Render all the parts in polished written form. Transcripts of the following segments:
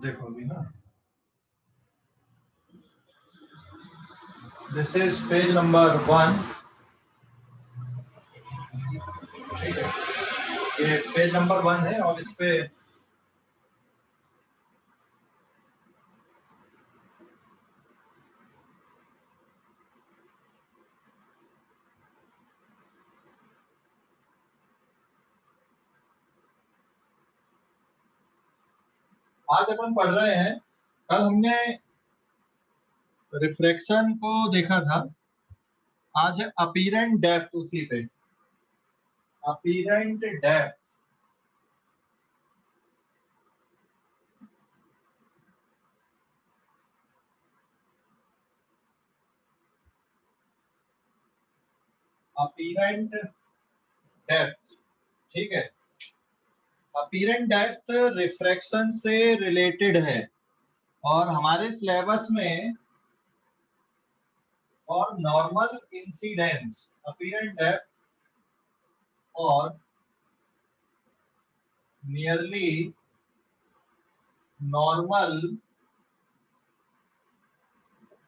देखो अभी ना, दिस इज पेज नंबर 1। ठीक है, ये पेज नंबर 1 है और इस पे आज अपन पढ़ रहे हैं। कल हमने रिफ्लेक्शन को देखा था, आज है अपीरेंट डेप्थ। उसी पे अपीरेंट डेप्थ। अपीरेंट डेप्थ, ठीक है। अपीरेंट डेप्थ रिफ्रैक्शन से रिलेटेड है और हमारे सिलेबस में और नॉर्मल इंसिडेंस अपीरेंट डेप्थ और नियरली नॉर्मल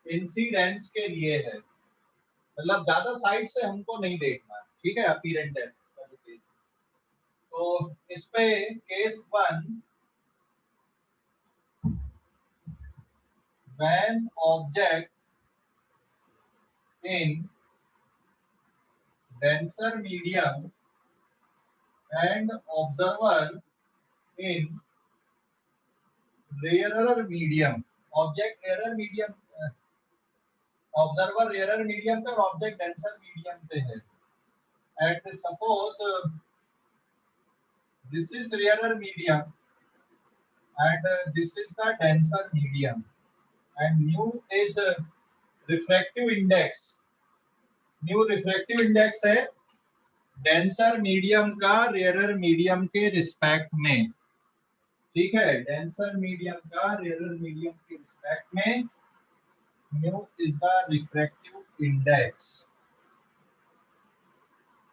इंसिडेंस के लिए है। मतलब ज्यादा साइड से हमको नहीं देखना, ठीक है। अपीरेंट डेप्थ का जो केस, तो इस पे case 1, when object in denser medium and observer in rarer medium, object rarer medium, observer rare medium पे और ऑब्जेक्ट डेंसर मीडियम पे है। And suppose this is rare medium and this is the denser medium and nu is refractive index। Nu refractive index है denser medium का rare medium के respect में, ठीक है। डेंसर मीडियम का रेयर मीडियम के रिस्पेक्ट में nu is the refractive index,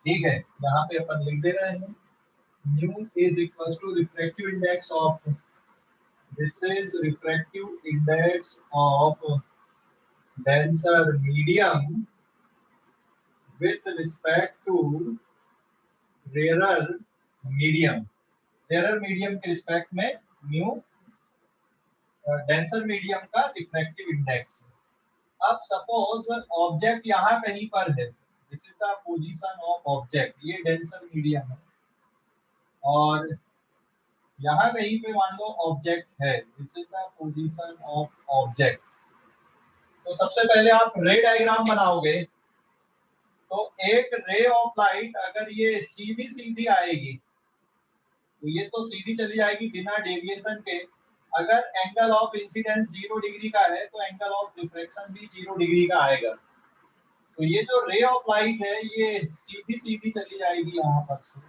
ठीक है। यहाँ पे अपन लिख दे रहे हैं nu is equal to refractive index of, this is refractive index of denser medium with respect to rarer medium। rarer medium के रिस्पेक्ट में म्यू डेंसर मीडियम का रिफ्रैक्टिव इंडेक्स। अब सपोज ऑब्जेक्ट यहाँ कहीं पर है, this is the position of object, ये denser medium है और यहाँ कहीं पे मान लो ऑब्जेक्ट है, this is the position of object. तो सबसे पहले आप रे डायग्राम बनाओगे, तो एक रे ऑफ लाइट अगर ये सीधी सीधी आएगी तो ये तो सीधी चली जाएगी बिना डेविएशन के। अगर एंगल ऑफ इंसिडेंस 0 डिग्री का है तो एंगल ऑफ रिफ्लेक्शन भी 0 डिग्री का आएगा। तो ये जो रे ऑफ लाइट है ये सीधी सीधी चली जाएगी यहाँ पर से।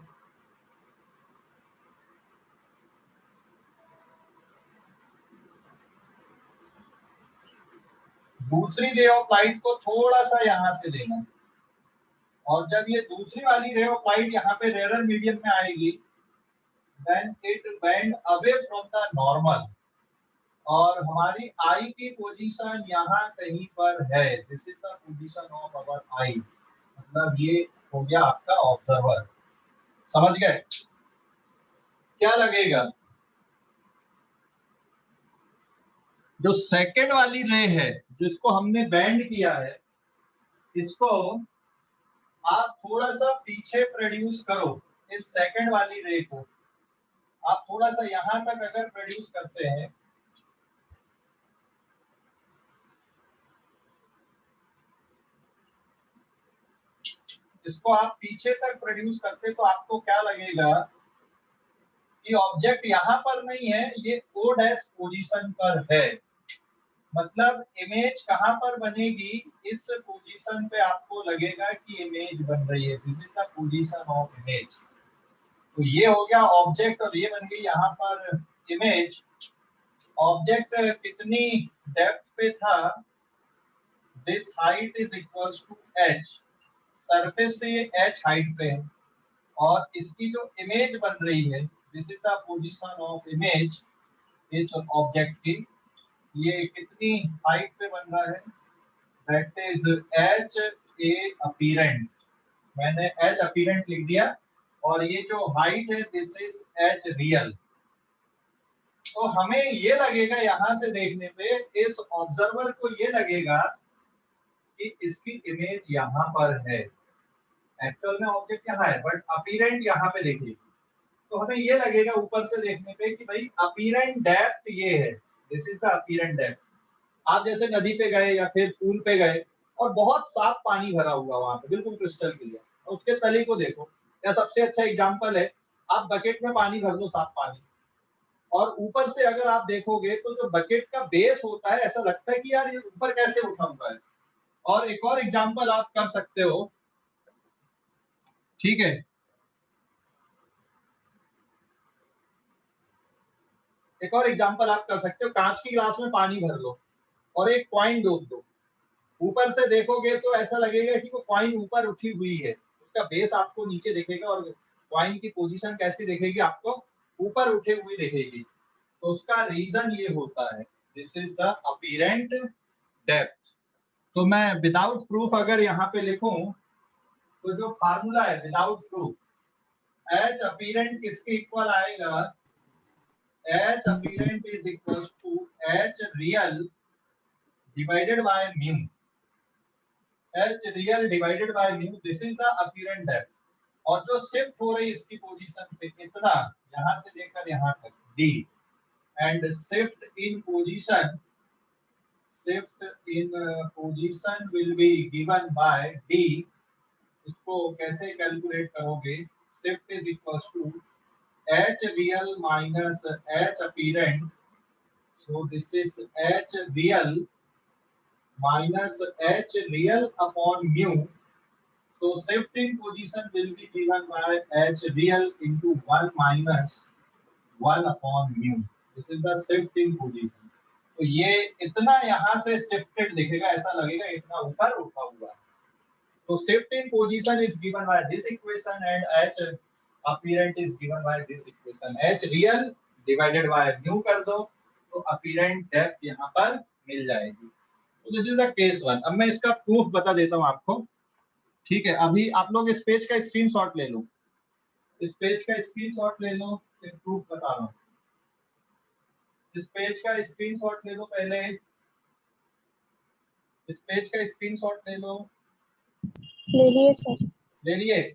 दूसरी रे ऑफ लाइट को थोड़ा सा यहाँ से लेना और जब ये दूसरी वाली रे ऑफ लाइट यहाँ पे रेयर मीडियम में आएगी then it bend away from the normal और हमारी आई की पोजीशन यहाँ कहीं पर है, this is the position of our eye. मतलब ये हो गया आपका ऑब्जर्वर। समझ गए? क्या लगेगा, जो सेकंड वाली रे है जिसको हमने बेंड किया है, इसको आप थोड़ा सा पीछे प्रोड्यूस करो। इस सेकंड वाली रे को आप थोड़ा सा यहाँ तक अगर प्रोड्यूस करते हैं, इसको आप पीछे तक प्रोड्यूस करते तो आपको क्या लगेगा कि ऑब्जेक्ट यहाँ पर नहीं है, ये ओ डैश पोजीशन पर है। मतलब इमेज कहाँ पर बनेगी, इस पोजीशन पे आपको लगेगा कि इमेज बन रही है, this is the position of image. तो ये हो गया ऑब्जेक्ट और ये बन गई यहाँ पर इमेज। ऑब्जेक्ट कितनी डेप्थ पे था, this height is equals to H, surface से ये एच हाइट पे है और इसकी जो इमेज बन रही है, this is the position of image इस ऑब्जेक्ट की, ये कितनी हाइट पे बन रहा है, that is H A apparent, मैंने एच अपीरेंट लिख दिया, और ये जो हाइट है दिस इज एच रियल। तो हमें ये लगेगा यहां से देखने पे, इस ऑब्जर्वर को ये लगेगा कि इसकी इमेज यहाँ पर है, एक्चुअल में ऑब्जेक्ट यहाँ है बट अपीरेंट यहाँ पे देखेगी, तो हमें ये लगेगा ऊपर से देखने पे कि भाई अपीरेंट डेप्थ ये है, this is the apparent depth. आप जैसे नदी पे गए या फिर पूल पे गए और बहुत साफ पानी भरा हुआ वहां पे बिल्कुल क्रिस्टल क्लियर, और उसके तली को देखो, या सबसे अच्छा एग्जांपल है, आप बकेट में पानी भर लो, साफ पानी, और ऊपर से अगर आप देखोगे तो जो बकेट का बेस होता है ऐसा लगता है कि यार ये ऊपर कैसे उठा हुआ है। और एक और एग्जांपल आप कर सकते हो, ठीक है, एक और एग्जांपल आप कर सकते हो, कांच की गिलास में पानी भर लो और एक कॉइन डूब दो, ऊपर से देखोगे तो ऐसा लगेगा कि वो कॉइन ऊपर उठी हुई है, उसका बेस आपको नीचे दिखेगा और कॉइन की पोजीशन कैसी दिखेगी आपको, ऊपर उठे हुई दिखेगी। तो उसका रीजन ये होता है, this is the apparent depth. तो मैं विदाउट प्रूफ अगर यहाँ पे लिखूं, तो जो फार्मूला है विदाउट प्रूफ, एच अपीरेंट किसके इक्वल आएगा, H apparent is equal to H real divided by mu, H real divided by mu, this is the apparent depth. और जो शिफ्ट हो रही है इसकी पोजीशन पे इतना, यहां से लेकर यहां तक D, and shift in position, shift in position will be given by D. इसको कैसे कैलकुलेट करोगे, shift is equal to H real minus H apparent, so this is h real minus h real upon mu, so shifting position will be given by h real into 1 minus 1 upon mu, this is the shifting position। तो ये इतना यहाँ से shifted दिखेगा, ऐसा लगेगा इतना ऊपर उठा हुआ है। तो shifting position is given by this equation and h apparent is given by this equation, h real divided by mu कर दो, तो अपीरेंट डेप्थ यहाँ पर मिल जाएगी। तो this is the case one. अब मैं इसका प्रूफ बता देता हूँ आपको, ठीक है, अभी आप लोग इस पेज का स्क्रीनशॉट ले लो, इस पेज का स्क्रीनशॉट ले लो, फिर प्रूफ बता रहा हूँ। इस पेज का स्क्रीनशॉट ले लो पहले, इस पेज का स्क्रीनशॉट ले लो, ले लिए सर, ले लिए,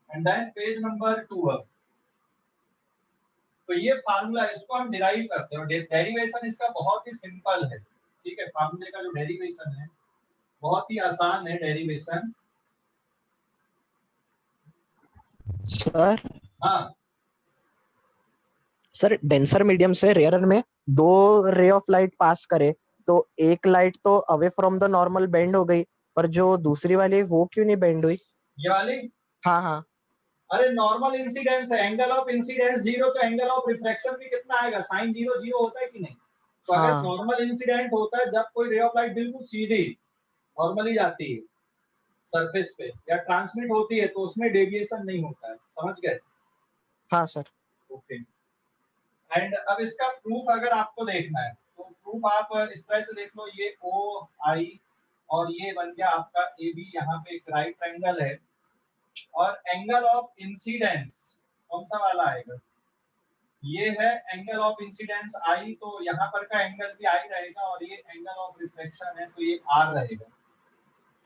एंड देन पेज नंबर 2 अब। तो ये फार्मूला, इसको हम डिराइव करते हैं, डेरिवेशन इसका बहुत ही सिंपल है, ठीक है, फार्मूले का जो डेरिवेशन है बहुत ही आसान है डेरिवेशन। सर, हाँ सर डेंसर मीडियम से रेयर में दो रे ऑफ लाइट पास करे तो एक लाइट तो away from the normal bend हो गई, पर जो दूसरी वाली वो क्यों नहीं बेंड हुई? ये वाली, हाँ हाँ, अरे नॉर्मल इंसिडेंस है, एंगल ऑफ इंसिडेंस जीरो, तो एंगल ऑफ रिफ्रैक्शन भी कितना आएगा, साइन जीरो जीरो होता है कि नहीं। तो अगर हाँ नॉर्मल इंसिडेंट होता है जब कोई रे ऑफ लाइट बिल्कुल सीधी नॉर्मली जाती है सरफेस पे या ट्रांसमिट होती है, तो उसमें डेविएशन नहीं होता है, समझ गए। हाँ सर। ओके, एंड अब इसका प्रूफ अगर आपको देखना है तो प्रूफ आप इस तरह से देख लो, ये ओ आई और ये बन गया आपका ए बी, यहाँ पे एक राइट ट्रायंगल है, और एंगल ऑफ इंसिडेंस कौन सा वाला आएगा, ये है एंगल ऑफ इंसिडेंस आई, तो यहाँ पर का एंगल भी आई रहेगा, और ये एंगल ऑफ रिफ्लेक्शन है तो ये आर रहेगा,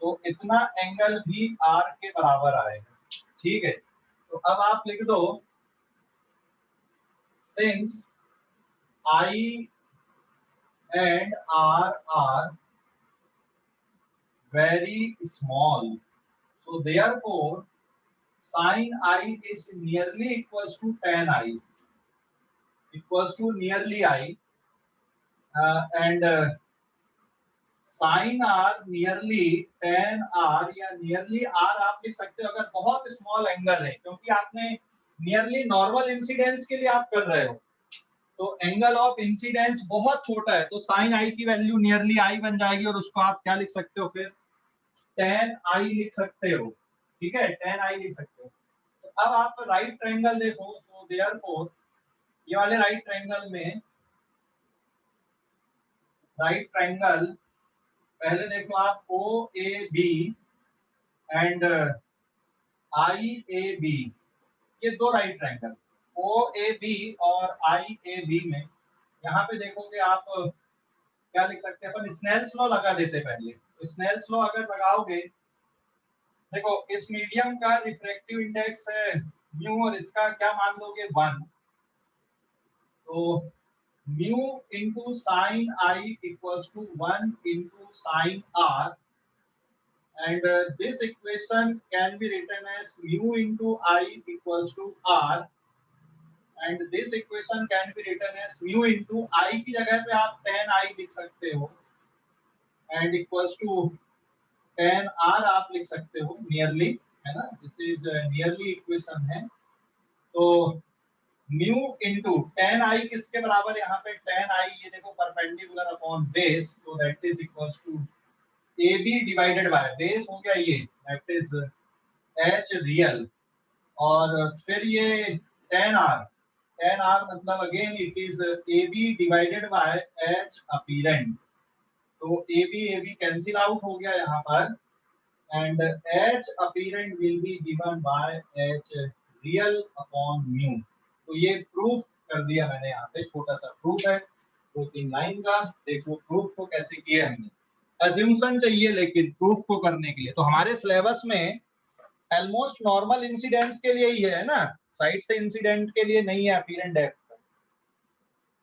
तो इतना एंगल भी आर के बराबर आएगा, ठीक है। तो अब आप लिख दो, since I and R are very small, so therefore sin I is nearly equals to tan I, equals to nearly I, and sin R nearly tan R, या nearly R आप लिख सकते हो अगर बहुत स्मॉल एंगल है, क्योंकि आपने नियरली नॉर्मल इंसिडेंस के लिए आप कर रहे हो, तो एंगल ऑफ इंसिडेंस बहुत छोटा है, तो साइन आई की वैल्यू नियरली आई बन जाएगी, और उसको आप क्या लिख सकते हो फिर, tan I लिख सकते हो, ठीक है, tan I लिख सकते हो। तो अब आप राइट ट्रायंगल देखो, सो देयरफॉर ये वाले राइट ट्रायंगल में, राइट ट्रायंगल पहले देखो आप O A B and I A B, ये दो right triangle O A B और आई ए बी में यहाँ पे देखोगे आप क्या लिख सकते हैं अपन, स्नेल्स लॉ लगा देते पहले। स्नेल्स लॉ अगर लगाओगे, देखो इस मीडियम का रिफ्रैक्टिव इंडेक्स है म्यू और इसका क्या मान लोगे 1, तो mu into sine I equals to 1 into sine R, and this equation can be written as mu into I equals to R, and this equation can be written as mu into I की जगह पे आप tan I लिख सकते हो and equals to tan R आप लिख सकते हो, नियरली है ना, दिस इज नियरली इक्वेशन है। तो mu into tan I किसके बराबर, यहाँ पे tan I ये देखो परपेंडिकुलर अपॉन बेस, तो that is equals to AB divided by base हो गया ये, दैट इज H रियल, और फिर ये tan R मतलब again it is AB divided bye H apparent, तो AB कैंसिल आउट हो गया यहाँ पर, and H apparent will be given bye H real upon mu. तो ये प्रूफ कर दिया मैंने, यहाँ पे छोटा सा प्रूफ है 2-3 लाइन का, देखो प्रूफ को कैसे किया हमने। अज्यूमशन चाहिए लेकिन प्रूफ को करने के लिए, तो हमारे सिलेबस में ऑलमोस्ट नॉर्मल इंसिडेंट्स के लिए ही है ना, साइड से इंसिडेंट के लिए नहीं है apparent depth,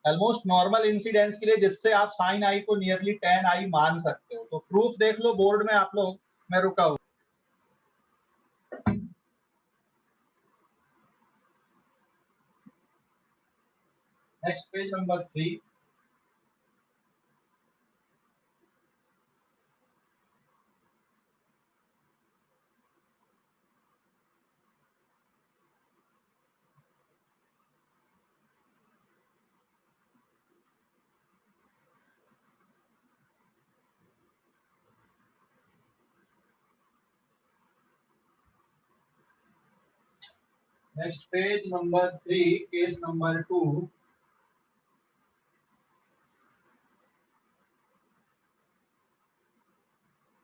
almost normal incidents के लिए, जिससे आप साइन आई को नियरली tan आई मान सकते हो। तो प्रूफ देख लो बोर्ड में आप लोग, मैं रुका हूं। Next page number 3, next page number 3, case number 2,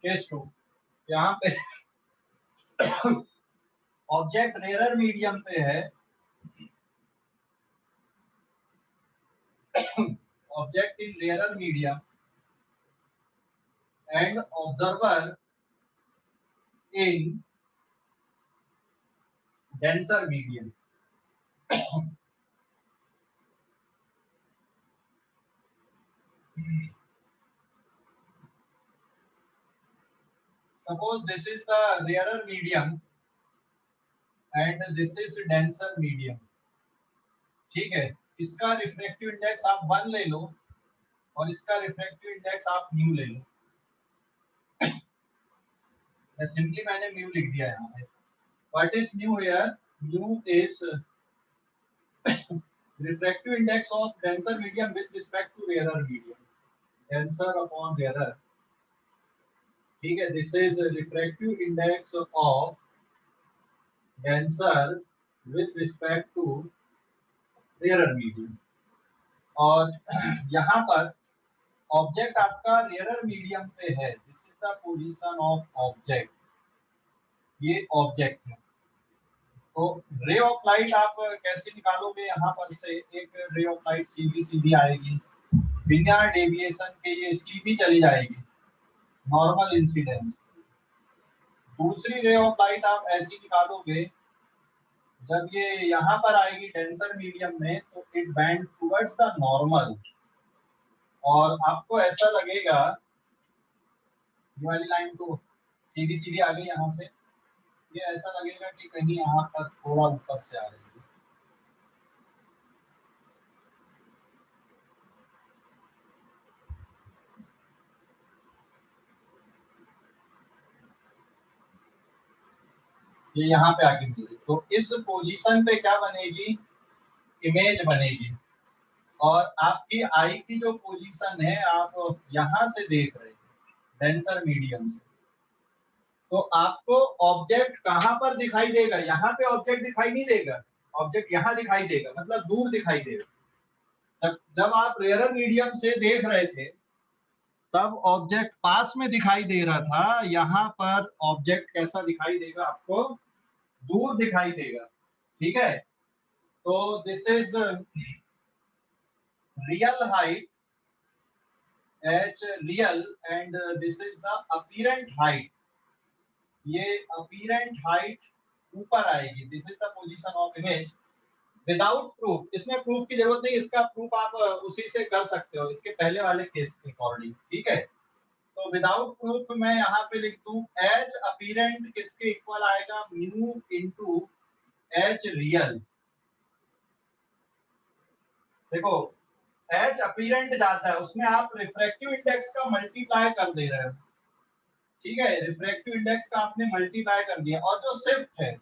case 2। यहाँ पे ऑब्जेक्ट रेयर मीडियम पे है, object in rare medium and observer in denser medium. Suppose this is the rarer medium and this is denser medium, ठीक है, इसका refractive index आप 1 ले लो और इसका रिफ्रैक्टिव इंडेक्स आप म्यू ले लो, सिंपली मैंने म्यू लिख दिया यहाँ पे। What is mu here, mu is refractive index of denser medium with respect to rare medium, denser upon rare, ठीक है, this is refractive index of denser with respect to rare medium. और यहाँ पर object आपका rare medium पे है, this is the position of object, ये object है। तो रे ऑफ लाइट आप कैसे निकालोगे, यहाँ पर से एक रे ऑफ लाइट सीधी आएगी बिना डेविएशन के, ये सीधी चली जाएगी नॉर्मल इंसिडेंस। दूसरी रे ऑफ लाइट आप ऐसी निकालोगे, जब ये यहाँ पर आएगी डेंसर मीडियम में, तो it bend towards the normal, और आपको ऐसा लगेगा, ये वाली लाइन तो सीधी आ गई यहाँ से, ये ऐसा लगेगा कि कहीं यहाँ पर थोड़ा ऊपर से आ रही है। ये यहाँ पे आके मिलेगी, तो इस पोजीशन पे क्या बनेगी, इमेज बनेगी, और आपकी आई की जो पोजीशन है आप यहाँ से देख रहे हैं डेंसर मीडियम से, तो आपको ऑब्जेक्ट कहां पर दिखाई देगा? यहाँ पे ऑब्जेक्ट दिखाई नहीं देगा, ऑब्जेक्ट यहाँ दिखाई देगा, मतलब दूर दिखाई देगा। जब आप रेयर मीडियम से देख रहे थे तब ऑब्जेक्ट पास में दिखाई दे रहा था, यहाँ पर ऑब्जेक्ट कैसा दिखाई देगा आपको? दूर दिखाई देगा। ठीक है, तो this is real height h real and this is the apparent height. ये apparent height ऊपर आएगी, this is the position of image without proof. इसमें प्रूफ की जरूरत नहीं, इसका प्रूफ आप उसी से कर सकते हो, इसके पहले वाले केस के अकॉर्डिंग। ठीक है, तो विदाउट प्रूफ मैं यहाँ पे लिख दूं एच अपीरेंट किसके इक्वल आएगा? Mu into H real. देखो एच अपीरेंट जाता है, उसमें आप रिफ्रैक्टिव इंडेक्स का मल्टीप्लाई कर दे रहे हो। ठीक है, रिफ्रैक्टिव इंडेक्स का आपने मल्टीप्लाई कर दिया, और जो शिफ्ट है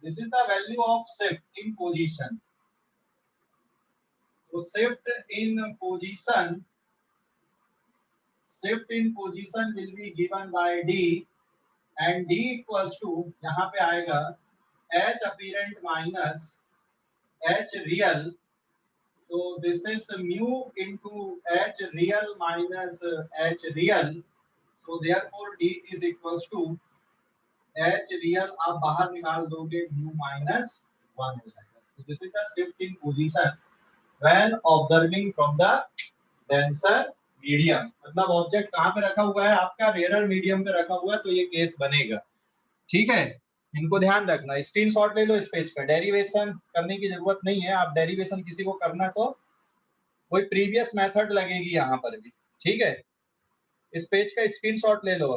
this is the value of shift in position. तो shift in position will be given by d and d equals to यहाँ पे आएगा h apparent minus h real. So this is mu into h real minus h real. So therefore d is equals to h real आप बाहर निकाल दोगे mu minus 1 हो जाएगा। So this is the shift in position when observing from the denser medium. मतलब object कहाँ पे रखा हुआ है? आपका रेयर मीडियम पे रखा हुआ है, तो ये केस बनेगा। ठीक है, इनको ध्यान रखना, स्क्रीनशॉट ले लो इस पेज का। डेरिवेशन करने की जरूरत नहीं है, आप डेरिवेशन किसी को करना तो कोई प्रीवियस मेथड लगेगी यहाँ पर भी। ठीक है, इस पेज का स्क्रीनशॉट ले लो।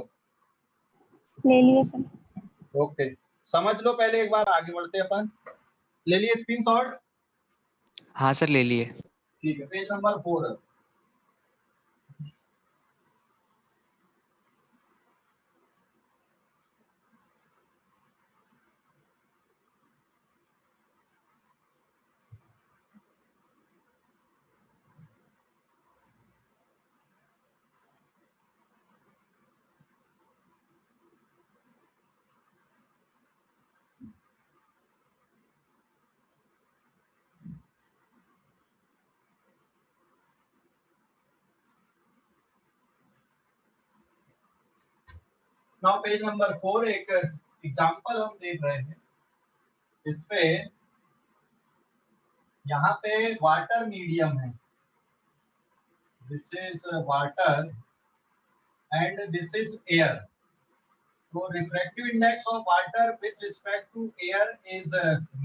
ले लिए सर। ओके, समझ लो पहले एक बार, आगे बढ़ते अपन। ले लिए स्क्रीनशॉट? हाँ सर ले लिए। ठीक है, पेज नंबर 4 है। नाउ पेज नंबर 4 एक एग्जांपल हम देख रहे हैं। इसपे यहाँ पे वाटर मीडियम है, this is water and this is air. तो refractive index of water with respect to air is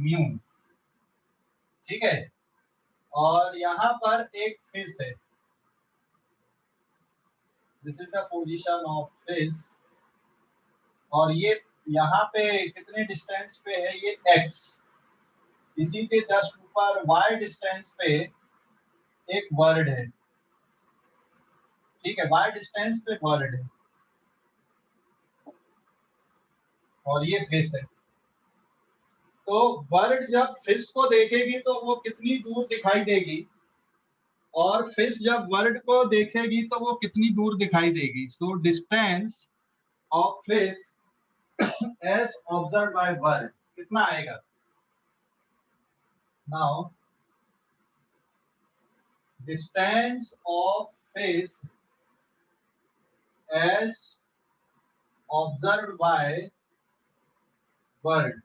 mu. ठीक है, और यहाँ पर एक फिश है, this is the position of fish, और ये यहाँ पे कितने डिस्टेंस पे है? ये x। इसी के जस्ट ऊपर y डिस्टेंस पे एक वर्ड है। ठीक है, y डिस्टेंस पे वर्ड है, और ये फिश है। तो बर्ड जब फिश को देखेगी तो वो कितनी दूर दिखाई देगी, और फिश जब बर्ड को देखेगी तो वो कितनी दूर दिखाई देगी? So distance of fish as observe by bird कितना आएगा? Now distance of fish as observe by bird.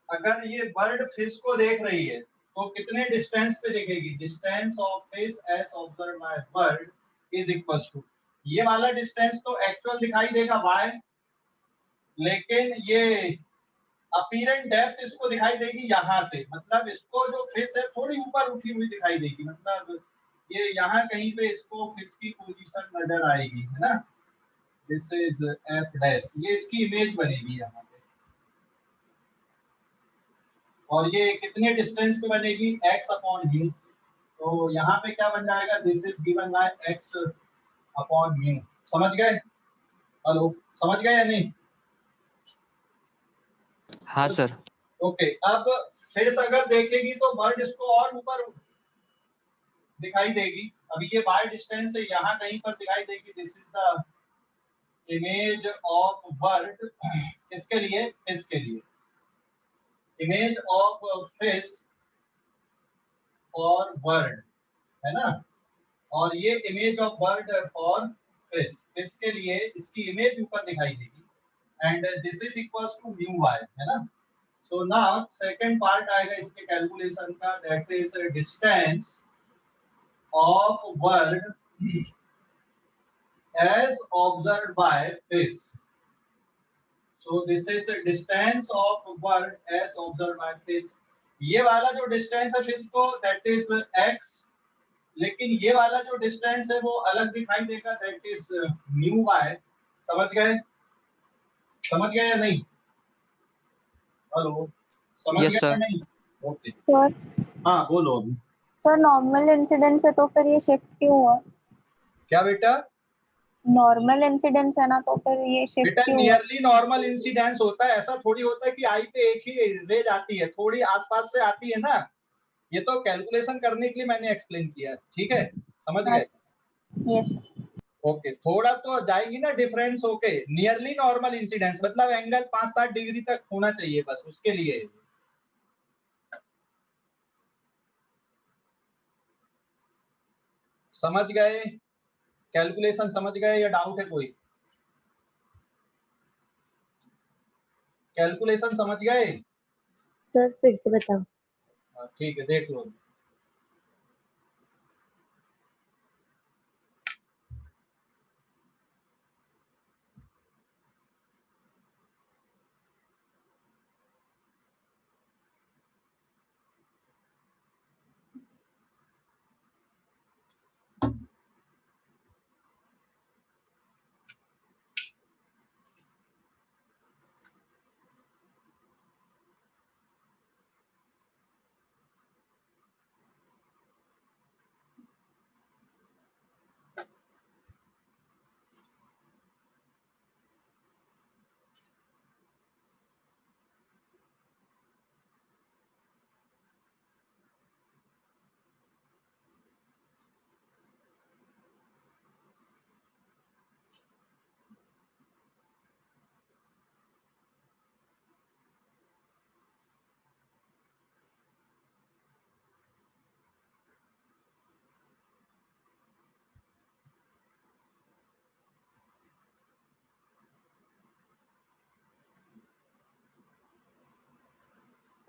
अगर ये बर्ड फिश को देख रही है तो कितने डिस्टेंस पे देखेगी? Distance of fish as observe by bird is equals to, ये वाला डिस्टेंस तो एक्चुअल दिखाई देगा y, लेकिन ये अपीरेंट डेप्थ इसको दिखाई देगी यहाँ से। मतलब इसको जो फिश है थोड़ी ऊपर उठी हुई दिखाई देगी, मतलब ये यहाँ कहीं पे इसको फिश की पोजीशन नजर आएगी, है ना? दिस इज f डैश, ये इसकी इमेज बनेगी यहाँ पे, और ये कितने डिस्टेंस पे बनेगी? x upon mu. तो यहाँ पे क्या बन जाएगा? This is given by x upon mu. समझ गए? हेलो, समझ गए या नहीं? हाँ सर। ओके, अब फिश अगर देखेगी तो बर्ड इसको और ऊपर दिखाई देगी। अभी ये y डिस्टेंस से यहाँ कहीं पर दिखाई देगी, this is the image of bird किसके लिए, फिश के लिए, image of fish for bird, है ना, और ये image of bird for fish, fish के लिए इसकी इमेज ऊपर दिखाई देगी, and this is equals to mu Y, है ना। सो नाउ सेकंड पार्ट आएगा इसके कैलकुलेशन का, that is distance of bird as observed by fish. So this is a distance of bird as observed by fish. ये वाला जो distance है fish को दैट इज x, लेकिन ये वाला जो डिस्टेंस है वो अलग दिखाई देगा, दैट इज म्यू वाई। समझ गए, समझ गए या नहीं? हेलो, समझ यस गए या सर। नहीं? ओके सर हाँ बोलो अभी। सर नॉर्मल इंसिडेंस है तो फिर ये शिफ्ट क्यों हुआ? क्या बेटा? नॉर्मल इंसिडेंस है ना, तो फिर ये शिफ्ट बेटा क्यों हुआ? नियरली नॉर्मल इंसिडेंस होता है, ऐसा थोड़ी होता है कि आई पे एक ही रेज आती है, थोड़ी आसपास से आती है ना। ये तो कैलकुलेशन करने के लिए मैंने एक्सप्लेन किया, ठीक है, समझ गए? यस। ओके, थोड़ा तो जाएगी ना डिफरेंस होके, नियरली नॉर्मल इंसिडेंस मतलब एंगल 5-7 डिग्री तक होना चाहिए, बस उसके लिए। समझ गए? कैलकुलेशन समझ गए या डाउट है कोई? कैलकुलेशन समझ गए? सर फिर से बताओ। ठीक है, देख लो।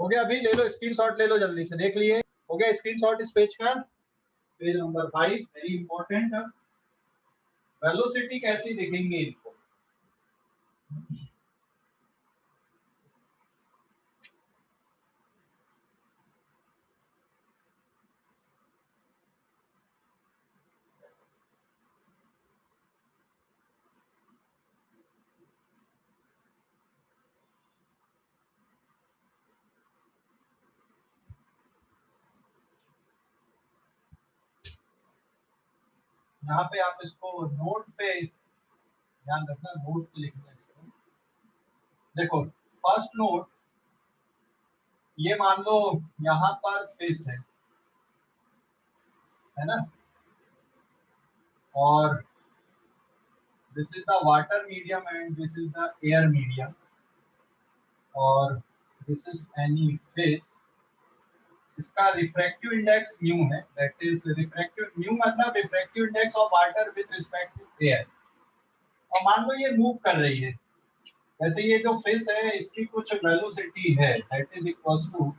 हो गया? अभी ले लो स्क्रीनशॉट, ले लो जल्दी से, देख लिए? हो गया स्क्रीनशॉट इस पेज का, page number 5, very important. Velocity कैसी दिखेंगे इनको? यहाँ पे आप इसको नोट पे ध्यान रखना, नोट पे लिखना इसको। देखो फर्स्ट नोट, ये मान लो यहाँ पर फिश है ना, और this is the water medium and this is the air medium, और दिस इज एनी फिश। इसका रिफ्रैक्टिव इंडेक्स म्यू है, दैट इज रिफ्रैक्टिव म्यू मतलब refractive index of water with respect to air. और मान लो ये मूव कर रही है, वैसे ये जो फिश है इसकी कुछ वेलोसिटी है, that is equals to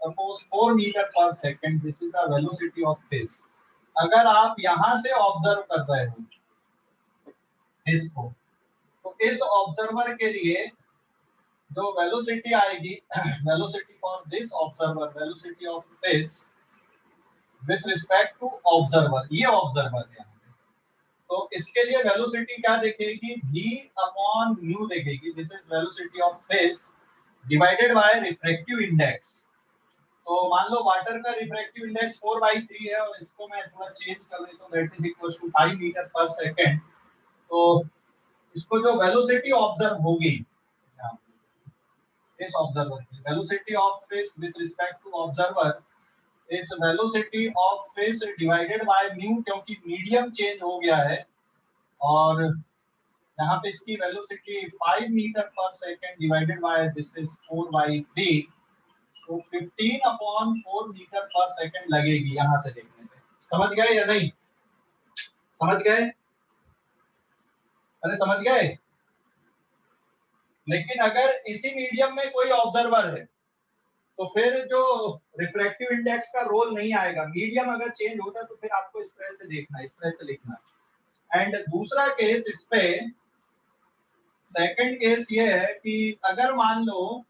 suppose 4 metre per second, this is the velocity of fish. अगर आप यहाँ से ऑब्जर्व कर रहे हो फिश को, तो इस ऑब्जर्वर के लिए जो वेलोसिटी आएगी, velocity for this observer, velocity of fish with respect to observer, ये ऑब्जर्वर है यहाँ पे, तो इसके लिए वेलोसिटी क्या देखेगी, v अपॉन म्यू देखेगी। This is velocity of fish divided by refractive index. तो मान लो वाटर का रिफ्रैक्टिव इंडेक्स 4/3 है, और इसको मैं थोड़ा चेंज कर देता हूं, that is equal to 5 metre per second. तो इसको जो वेलोसिटी ऑब्जर्व होगी, इस ऑब्जर्वर की velocity of fish with respect to observer is velocity of fish divided by mu, क्योंकि मीडियम चेंज हो गया है और यहाँ पे इसकी velocity 5 metre per second divided by this is 4/3, तो 15/4 मीटर पर सेकेंड लगेगी यहाँ से देखने पे। समझ गए या नहीं? समझ गए? अरे समझ गए? लेकिन अगर इसी मीडियम में कोई ऑब्जर्वर है तो फिर जो रिफ्रैक्टिव इंडेक्स का रोल नहीं आएगा। मीडियम अगर चेंज होता है तो फिर आपको इस तरह से देखना है, इस तरह से लिखना है। एंड दूसरा केस इस पे, सेकंड केस ये है कि अगर मान लो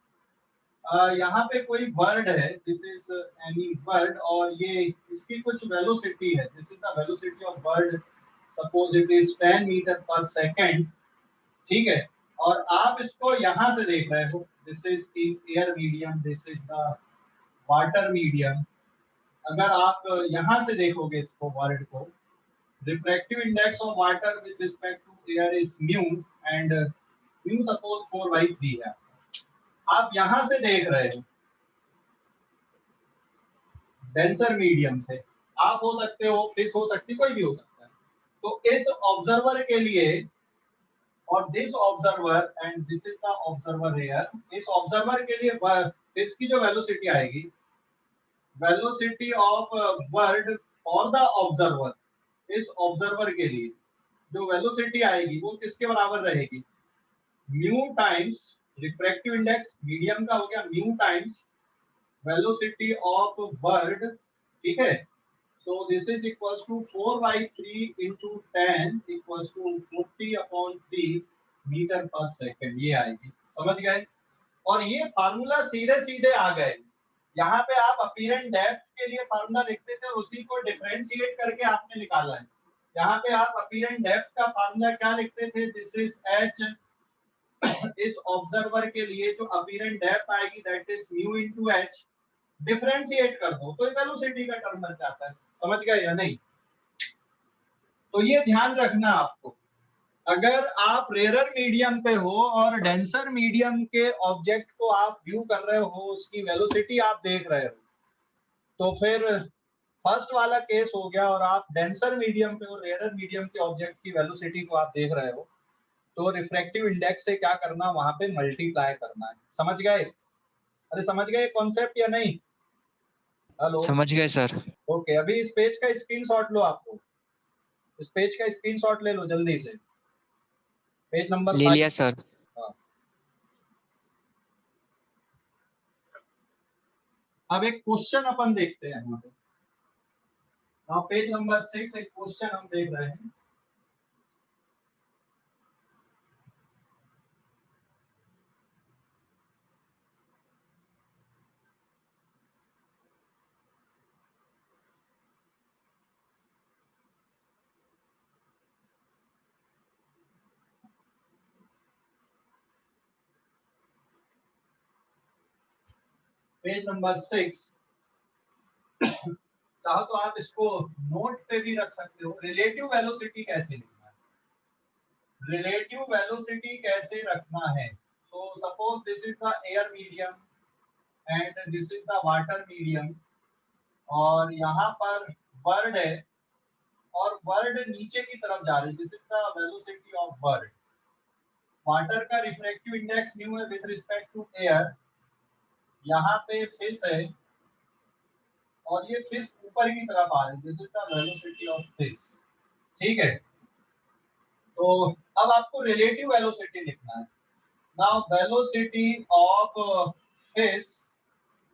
यहाँ पे कोई बर्ड है, दिस इज एनी बर्ड, और ये इसकी कुछ वेलोसिटी है, this is the velocity of bird, suppose it is 10 metre per second, ठीक है, और आप इसको यहाँ से देख रहे हो, this is in air medium, this is the water medium. अगर आप यहाँ से देखोगे इसको वर्ड को, refractive index of water with respect to air is mu, and mu suppose 4/3 है। आप यहाँ से देख रहे हो डेंसर मीडियम से, आप हो सकते हो, फिश हो सकती, कोई भी हो सकता है। तो इस ऑब्जर्वर के लिए, और this observer and this is the observer here, इस ऑब्जर्वर के लिए फिश की जो वेलोसिटी आएगी, velocity of bird for the observer, इस ऑब्जर्वर के लिए जो वेलोसिटी आएगी वो किसके बराबर रहेगी? Mu times refractive index medium का हो गया, mu times velocity of bird, ठीक है। So this is equals to 4/3 into 10 equals to 40/3 metre per second, ये आएगी। समझ गए? और ये फार्मूला सीधे सीधे आ गए। यहाँ पे आप अपीरेंट डेप्थ के लिए फार्मूला लिखते थे और उसी को डिफरेंशिएट करके आपने निकाला है। यहाँ पे आप अपीरेंट डेप्थ का फार्मूला क्या लिखते थे? दिस इज एच, इस ऑब्जर्वर के लिए जो अपीरेंट डेप्थ आएगी that is mu into H, differentiate कर दो तो वेलोसिटी का टर्म बन जाता है। समझ गए या नहीं? तो ये ध्यान रखना आपको, अगर आप रेयर मीडियम पे हो और डेंसर मीडियम के ऑब्जेक्ट को आप व्यू कर रहे हो, उसकी वेलोसिटी आप देख रहे हो, तो फिर फर्स्ट वाला केस हो गया, और आप डेंसर मीडियम पे हो, रेयर मीडियम के ऑब्जेक्ट की वेलोसिटी को आप देख रहे हो, तो रिफ्रैक्टिव इंडेक्स से क्या करना, वहां पे मल्टीप्लाई करना है। समझ गए? अरे समझ गए कॉन्सेप्ट या नहीं? हेलो, समझ गए सर। ओके। अभी इस पेज का स्क्रीनशॉट लो, आपको इस पेज का स्क्रीनशॉट ले लो जल्दी से, पेज नंबर ले 5। लिया सर। हाँ। अब एक क्वेश्चन अपन देखते हैं यहाँ पे। हाँ, पेज नंबर 6 एक क्वेश्चन हम देख रहे हैं। पेज नंबर 6, चाहो तो आप इसको नोट पे भी रख सकते हो। रिलेटिव वेलोसिटी कैसे लिखना है, रिलेटिव वेलोसिटी कैसे रखना है। So suppose this is the air medium and this is the water medium, और यहाँ पर बर्ड है और बर्ड नीचे की तरफ जा रही है, this is the velocity of bird. Water का रिफ्रैक्टिव इंडेक्स न्यू है विद रिस्पेक्ट टू एयर, यहाँ पे फिश है और ये फिश ऊपर की तरफ आ रही है, this is the velocity of fish, ठीक है। तो अब आपको रिलेटिव वेलोसिटी लिखना है। Now velocity of fish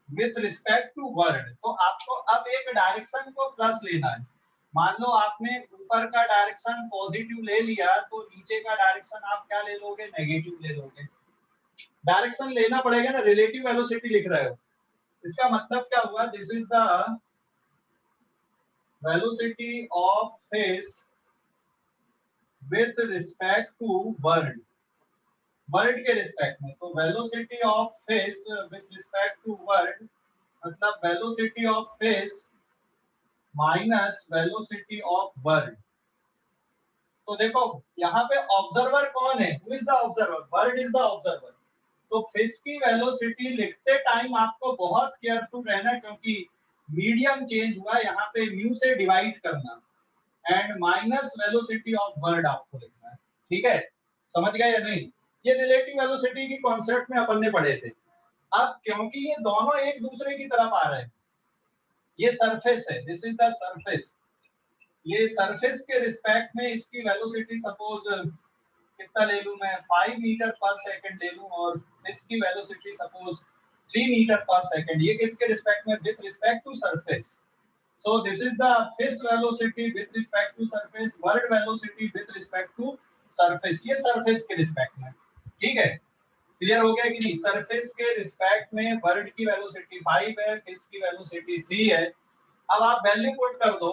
with respect to bird, तो आपको अब एक डायरेक्शन को प्लस लेना है। मान लो आपने ऊपर का डायरेक्शन पॉजिटिव ले लिया, तो नीचे का डायरेक्शन आप क्या ले लोगे? नेगेटिव ले लोगे। डायरेक्शन लेना पड़ेगा ना, रिलेटिव वेलोसिटी लिख रहे हो, इसका मतलब क्या हुआ? This is the velocity of fish with respect to bird, bird के रिस्पेक्ट में। तो velocity of fish with respect to bird मतलब velocity of fish minus velocity of bird. तो देखो यहाँ पे ऑब्जर्वर कौन है? Who is the observer? Bird is the observer. तो फिश की वेलोसिटी लिखते टाइम आपको बहुत केयरफुल रहना, क्योंकि मीडियम चेंज हुआ, यहाँ पे म्यू से डिवाइड करना, and minus velocity of bird आपको लिखना है, ठीक है। समझ गए या नहीं? ये रिलेटिव वेलोसिटी की कॉन्सेप्ट में अपन ने पढ़े थे। अब क्योंकि ये दोनों एक दूसरे की तरफ आ रहे हैं, ये सरफेस है, दिस इज द सरफेस, ये सरफेस के रिस्पेक्ट में इसकी वेलोसिटी सपोज कितना ले लूं मैं, 5 मीटर पर सेकंड ले लूं, और इसकी velocity suppose 3 metre per second. ये किसके रिस्पेक्ट में? With respect to surface. So this is the fish velocity with respect to surface, word velocity with respect to surface. ये surface के रिस्पेक्ट में, ठीक है? क्लियर हो गया कि नहीं? सरफेस के रिस्पेक्ट में वर्ड की वेलोसिटी 5 है, फिश की वेलोसिटी 3 है। अब आप वैल्यू पुट कर दो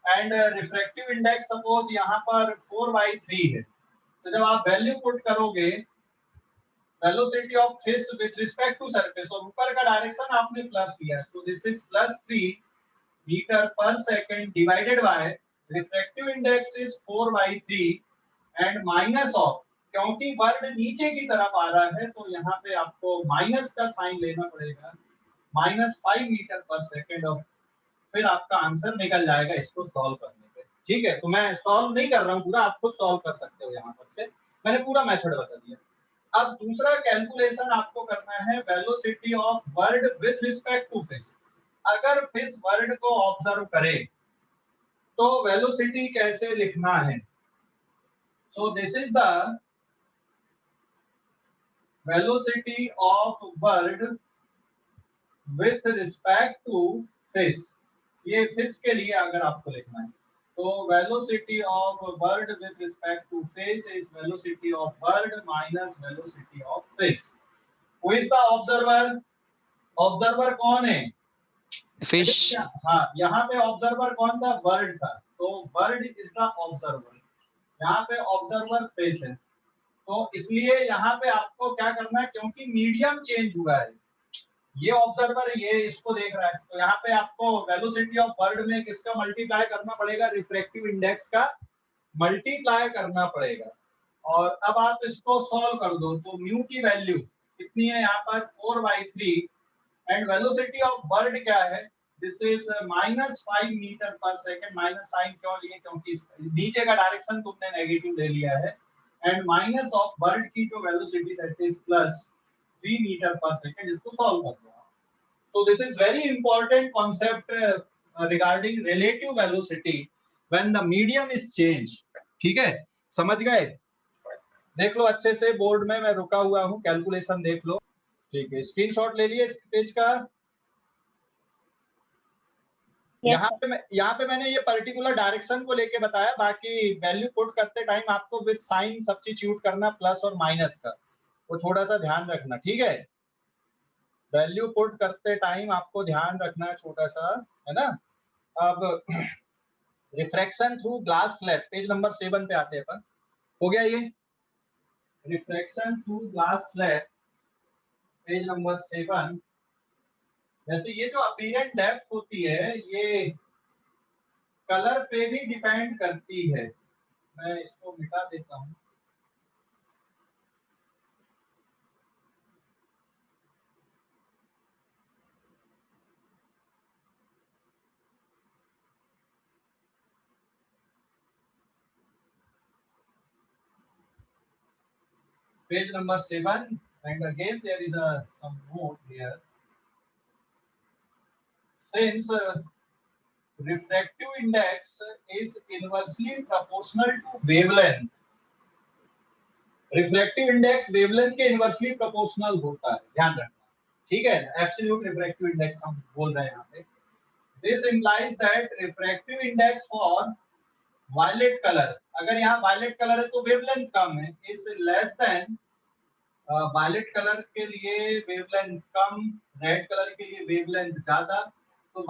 एंड रिफ्रैक्टिव इंडेक्स सपोज यहाँ पर 4/3 है। तो जब आप वैल्यू पुट करोगे velocity of fish with respect to surface, और ऊपर का डायरेक्शन आपने प्लस लिया, तो this is +3 metre per second divided by refractive index is 4/3 and minus of, क्योंकि वर्ड नीचे की तरफ आ रहा है तो यहाँ पे आपको माइनस का साइन लेना पड़ेगा, -5 मीटर पर सेकंड, और फिर आपका आंसर निकल जाएगा इसको सॉल्व करने पे। ठीक है, तो मैं सॉल्व नहीं कर रहा हूँ पूरा, आप खुद सॉल्व कर सकते हो। यहाँ पर से मैंने पूरा मेथड बता दिया। अब दूसरा कैलकुलेशन आपको करना है velocity of bird with respect to fish. अगर फिश वर्ड को ऑब्जर्व करे तो वेलोसिटी कैसे लिखना है? So this is the velocity of bird with respect to fish. ये फिश के लिए अगर आपको लिखना है तो velocity of bird with respect to fish is velocity of bird minus velocity of fish. Who is the observer? Observer कौन है? फिश। हाँ, यहाँ पे ऑब्जर्वर कौन था? बर्ड था, तो बर्ड इज द ऑब्जर्वर। यहाँ पे ऑब्जर्वर फिश है, तो इसलिए यहाँ पे आपको क्या करना है, क्योंकि मीडियम चेंज हुआ है, ये ऑब्जर्वर ये इसको देख रहा है, तो यहाँ पे आपको वेलोसिटी ऑफ बर्ड में किसका मल्टीप्लाई करना पड़ेगा? रिफ्रैक्टिव इंडेक्स का मल्टीप्लाई करना पड़ेगा। और अब आप इसको सॉल्व कर दो तो म्यू की वैल्यू कितनी है यहाँ पर? 4/3 एंड वेलोसिटी ऑफ बर्ड क्या है? This is -5 metre per second. Minus sign क्यों लिए? क्योंकि नीचे का डायरेक्शन तुमने नेगेटिव ले लिया है, एंड माइनस ऑफ बर्ड की जो velocity that is +3 metre per second. इसको सॉल्व कर दो। So this is very important concept regarding relative velocity when the medium is changed. ठीक है, समझ गए? देख लो अच्छे से, बोर्ड में मैं रुका हुआ हूँ, कैलकुलेशन देख लो। ठीक है, स्क्रीनशॉट ले लिए इस पेज का? यहाँ पे मैंने ये पर्टिकुलर डायरेक्शन को लेके बताया, बाकी वैल्यू पुट करते टाइम आपको विद साइन सब्स्टिट्यूट करना प्लस और माइनस का, वो थोड़ा सा ध्यान रखना। ठीक है, वैल्यू पुट करते टाइम आपको ध्यान रखना है छोटा सा, है ना? अब refraction through glass slab, page number 7 पे आते हैं अपन। हो गया ये refraction through glass slab, page number 7। वैसे ये जो अपीरेंट डेप्थ होती है ये कलर पे भी डिपेंड करती है। मैं इसको मिटा देता हूँ। Page number 7, and again there is some note here. Since refractive index is inversely proportional to wavelength, refractive index wavelength के inversely proportional होता है, ध्यान रखना। ठीक है, absolute refractive index हम बोल रहे हैं यहाँ पे। This implies that refractive index for violet color, अगर यहाँ violet color है तो wavelength कम है, is less than violet colour के लिए वेवलेंथ कम, रेड कलर के लिए वेवलेंथ ज्यादा। तो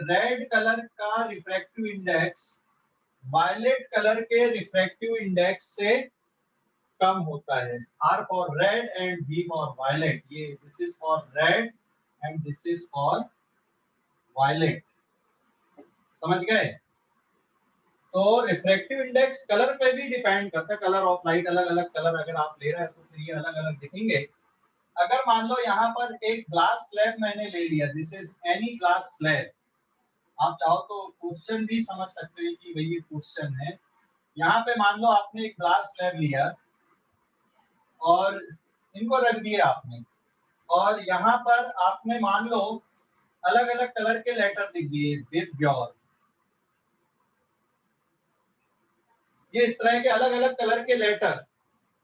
रेड कलर का रिफ्रैक्टिव इंडेक्स वायलेट कलर के रिफ्रैक्टिव इंडेक्स से कम होता है। R for red and B for violet. ये this is for red and this is for violet. समझ गए? तो रिफ्रैक्टिव इंडेक्स कलर पे भी डिपेंड करता है। कलर ऑफ लाइट, अलग अलग कलर अगर आप ले रहे हैं तो फिर ये अलग अलग दिखेंगे। अगर मान लो यहाँ पर एक ग्लास स्लैब मैंने ले लिया, this is any glass slab, आप चाहो तो क्वेश्चन भी समझ सकते हैं कि भाई ये क्वेश्चन है। यहाँ पे मान लो आपने एक ग्लास स्लैब लिया और इनको रख दिए आपने, और यहाँ पर आपने मान लो अलग अलग कलर के लेटर लिख दिए विद योर, ये इस तरह के अलग अलग कलर के लेटर,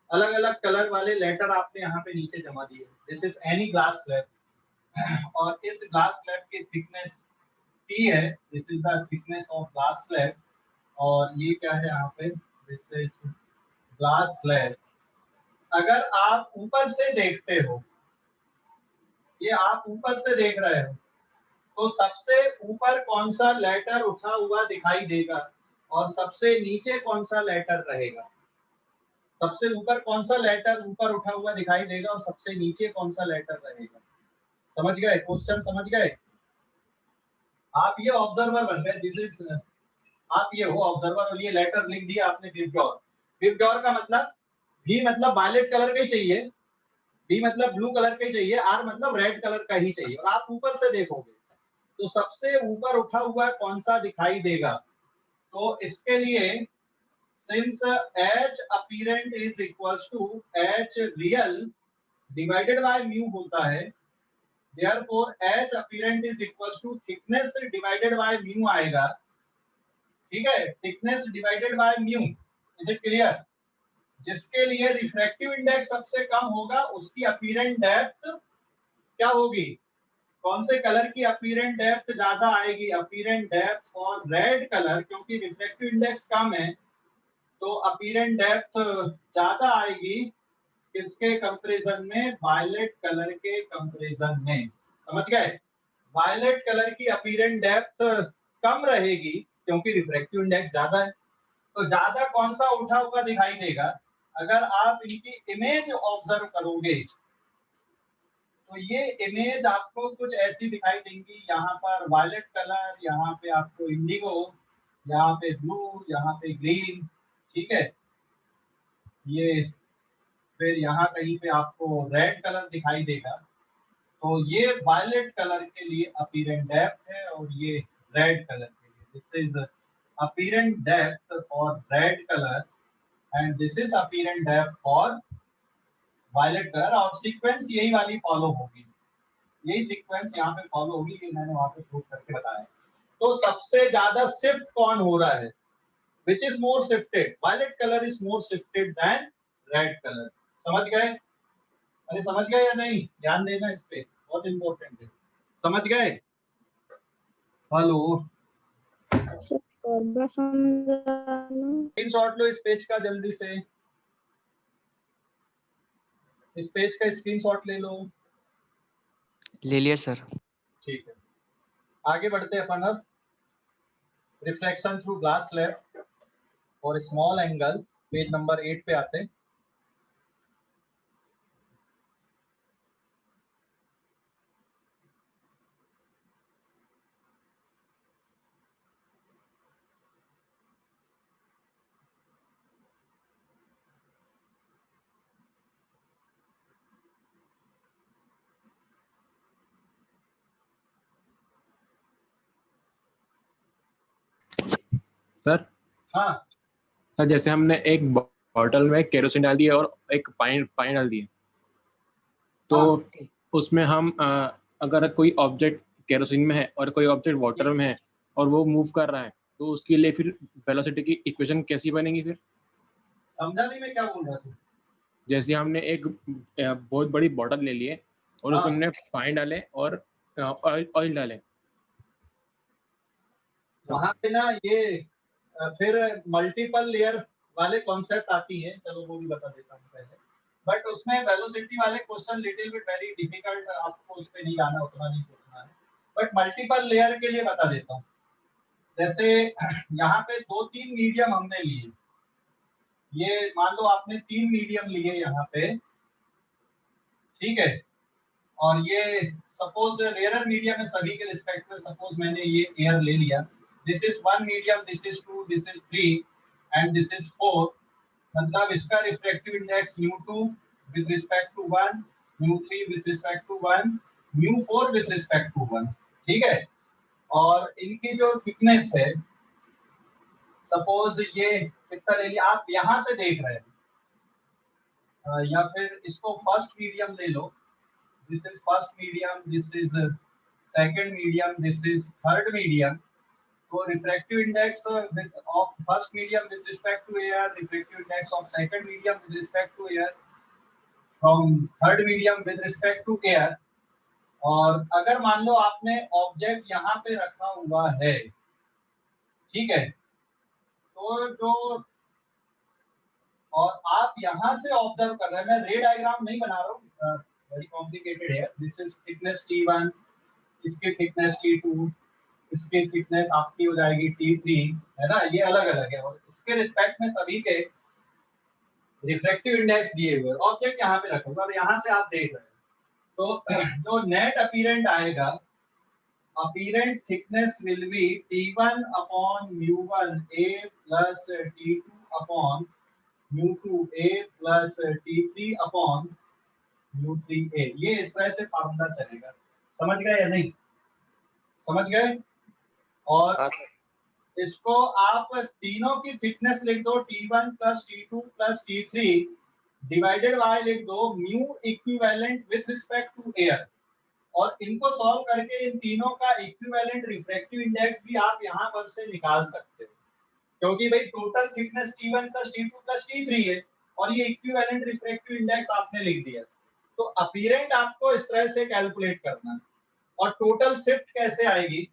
अलग अलग कलर वाले लेटर आपने यहाँ पे नीचे जमा दिए। This is any glass slab, और इस ग्लास स्लैब की थिकनेस T है, this is the thickness of glass slab, और ये क्या है यहाँ पे, दिस इज ग्लास स्लैब। अगर आप ऊपर से देखते हो, ये आप ऊपर से देख रहे हो, तो सबसे ऊपर कौन सा लेटर उठा हुआ दिखाई देगा और सबसे नीचे कौन सा लेटर रहेगा? सबसे ऊपर कौन सा लेटर ऊपर उठा हुआ दिखाई देगा और सबसे नीचे कौन सा लेटर रहेगा? समझ गए क्वेश्चन? समझ गए? आप ये ऑब्जर्वर बन गए, दिस इज, आप ये हो ऑब्जर्वर, और ये लेटर लिख दिया आपने विवग्योर। विवग्योर का मतलब, भी मतलब वायलेट कलर का ही चाहिए, बी मतलब ब्लू कलर का ही चाहिए, आर मतलब रेड कलर का ही चाहिए, और आप ऊपर से देखोगे तो सबसे ऊपर उठा हुआ कौन सा दिखाई देगा? तो इसके लिए since H apparent is equals to H real divided by mu होता है, therefore H apparent is equals to thickness divided by mu आएगा, ठीक है, thickness divided by mu, is it clear? जिसके लिए रिफ्रैक्टिव इंडेक्स सबसे कम होगा उसकी अपीरेंट डेप्थ क्या होगी? कौन से कलर की अपीरेंट डेप्थ ज्यादा आएगी? Apparent depth for red colour, क्योंकि रिफ्रैक्टिव इंडेक्स कम है तो अपीरेंट डेप्थ ज्यादा आएगी किसके कंपैरिजन में? वायलेट कलर के कंपैरिजन में। समझ गए? वायलेट कलर की अपीरेंट डेप्थ कम रहेगी क्योंकि रिफ्रैक्टिव इंडेक्स ज्यादा है। तो ज्यादा कौन सा उठा हुआ दिखाई देगा? अगर आप इनकी इमेज ऑब्जर्व करोगे तो ये इमेज आपको कुछ ऐसी दिखाई देंगी, यहाँ पर वायलेट कलर, यहाँ पे आपको इंडिगो, यहाँ पे ब्लू, यहाँ पे ग्रीन, ठीक है, ये फिर यहाँ कहीं पे आपको रेड कलर दिखाई देगा। तो ये वायलेट कलर के लिए अपीरेंट डेप्थ है और ये रेड कलर के लिए, this is apparent depth for red colour and this is apparent depth for violet colour, और सीक्वेंस यही वाली फॉलो होगी, यही सीक्वेंस यहाँ पे फॉलो होगी, ये मैंने वहां पे प्रूव करके बताया। तो सबसे ज्यादा शिफ्ट कौन हो रहा है? Which is more shifted? Violet colour is more shifted than red colour. समझ गए? अरे समझ गए या नहीं? ध्यान देना इस पे, बहुत इंपॉर्टेंट है। समझ गए? हेलो, स्क्रीनशॉट लो इस पेज का जल्दी से, इस पेज का स्क्रीनशॉट ले लो। ले लिया सर। ठीक है, आगे बढ़ते हैं अपन अब। रिफ्लेक्शन थ्रू ग्लास स्लैब और स्मॉल एंगल, पेज नंबर 8 पे आते हैं। सर हाँ सर जैसे हमने एक बॉटल में केरोसिन डाल दिया और एक पानी डाल दिया, तो हाँ। उसमें हम अगर कोई ऑब्जेक्ट केरोसिन में है और कोई ऑब्जेक्ट वाटर में है और वो मूव कर रहा है, तो उसके लिए फिर वेलोसिटी की इक्वेशन कैसी बनेगी? फिर समझा नहीं मैं क्या बोल रहा था। जैसे हमने एक बहुत बड़ी बॉटल ले लिए और उसमें हमने पानी डाले और ऑयल डाले, वहां पे ना ये फिर मल्टीपल लेयर वाले कॉन्सेप्ट आती है, चलो वो भी बता देता हूँ पहले। बट उसमें वेलोसिटी वाले question little bit very difficult, आपको उस पे नहीं जाना, उतना नहीं सोचना है। बट मल्टीपल लेयर के लिए बता देता हूँ। जैसे यहाँ पे 2-3 मीडियम हमने लिए, ये मान लो आपने 3 मीडियम लिए यहाँ पे, ठीक है, और ये सपोज रेयर मीडियम है सभी के रिस्पेक्ट में, सपोज मैंने ये एयर ले लिया, this is 1 medium, this is 2, this is 3 and this is 4, मतलब इसका refractive index mu2 with respect to 1, mu3 with respect to 1, mu4 with respect to 1, ठीक है। और इनकी जो थिकनेस है, सपोज ये कितना ले लिया, आप यहाँ से देख रहे हैं, या फिर इसको फर्स्ट मीडियम ले लो, this is first medium, this is second medium, this is third medium. तो refractive index of first medium with respect to air, refractive index of second medium with respect to air, from third medium with respect to air. और अगर मान लो आपने object यहाँ पे रखा हुआ है, ठीक है, तो जो और आप यहाँ से ऑब्जर्व कर रहे हैं, मैं रे डायग्राम नहीं बना रहा हूँ, वेरी कॉम्प्लिकेटेड है। दिस इज थिकनेस T1, इसकी थिकनेस T2, इसकी थिकनेस आपकी हो जाएगी T3, है ना, ये अलग अलग है और इसके रिस्पेक्ट में सभी के रिफ्रैक्टिव इंडेक्स दिए हुए। ऑब्जेक्ट यहाँ पे रखा हुआ और यहाँ से आप देख रहे हैं, तो जो नेट अपीरेंट आएगा, apparent thickness will be T1 upon μ1 A plus T2 upon μ2 A plus T3 upon μ3 A। ये इस तरह से फार्मूला चलेगा, समझ गए या नहीं? समझ गए? और इसको आप तीनों की थिकनेस लिख दो, T1 plus T2 plus T3 divided by लिख दो mu equivalent with respect to air. और इनको सॉल्व करके इन तीनों का इक्विवेलेंट रिफ्रैक्टिव इंडेक्स भी आप यहाँ पर से निकाल सकते हो, क्योंकि भाई total thickness T1 plus T2 plus T3 है और ये इक्विवेलेंट रिफ्रैक्टिव इंडेक्स आपने लिख दिया। तो अपीरेंट आपको इस तरह से कैलकुलेट करना है। और टोटल शिफ्ट कैसे आएगी?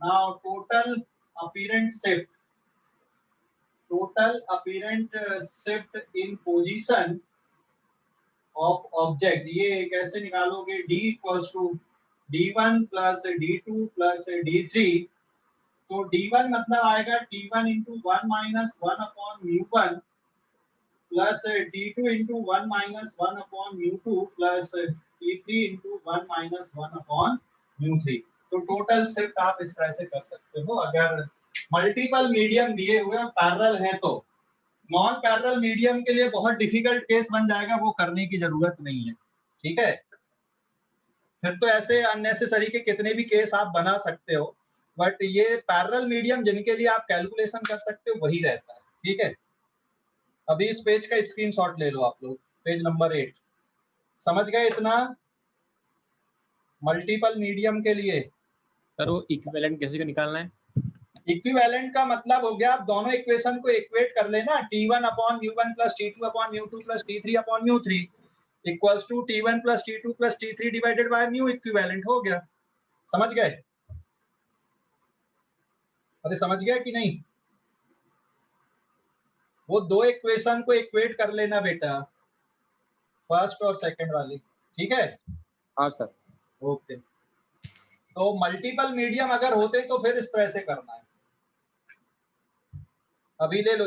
Now total apparent shift in position of object, ये कैसे निकालोगे? D equals to D1 plus D2 plus D3। तो D1 मतलब आएगा T1 into 1 minus 1 upon μ1 plus T2 into 1 minus 1 upon μ2 plus T3 into 1 minus 1 upon μ3। तो total shift आप इस तरह से कर सकते हो अगर मल्टीपल मीडियम दिए हुए और पैरेलल हैं तो। नॉन पैरेलल मीडियम के लिए बहुत डिफिकल्ट केस बन जाएगा, वो करने की जरूरत नहीं है, ठीक है। फिर तो ऐसे अननेसेसरी के कितने भी केस आप बना सकते हो, बट ये पैरेलल मीडियम जिनके लिए आप कैलकुलेशन कर सकते हो वही रहता है, ठीक है। अभी इस पेज का स्क्रीनशॉट ले लो आप लोग, पेज नंबर 8। समझ गए इतना मल्टीपल मीडियम के लिए? सर वो इक्विवेलेंट कैसे निकालना है? इक्विवेलेंट का मतलब हो गया आप दोनों इक्वेशन को इक्वेट कर लेना, T1 upon μ1 plus T2 upon μ2 plus T3 upon μ3 equals to T1 plus T2 plus T3 divided by mu equivalent. हो गया, समझ गए? अरे समझ गया कि नहीं? वो दो इक्वेशन को इक्वेट कर लेना बेटा, फर्स्ट और सेकंड वाली, ठीक है? हाँ सर। ओके, तो मल्टीपल मीडियम अगर होते तो फिर इस तरह से करना है। अभी ले लो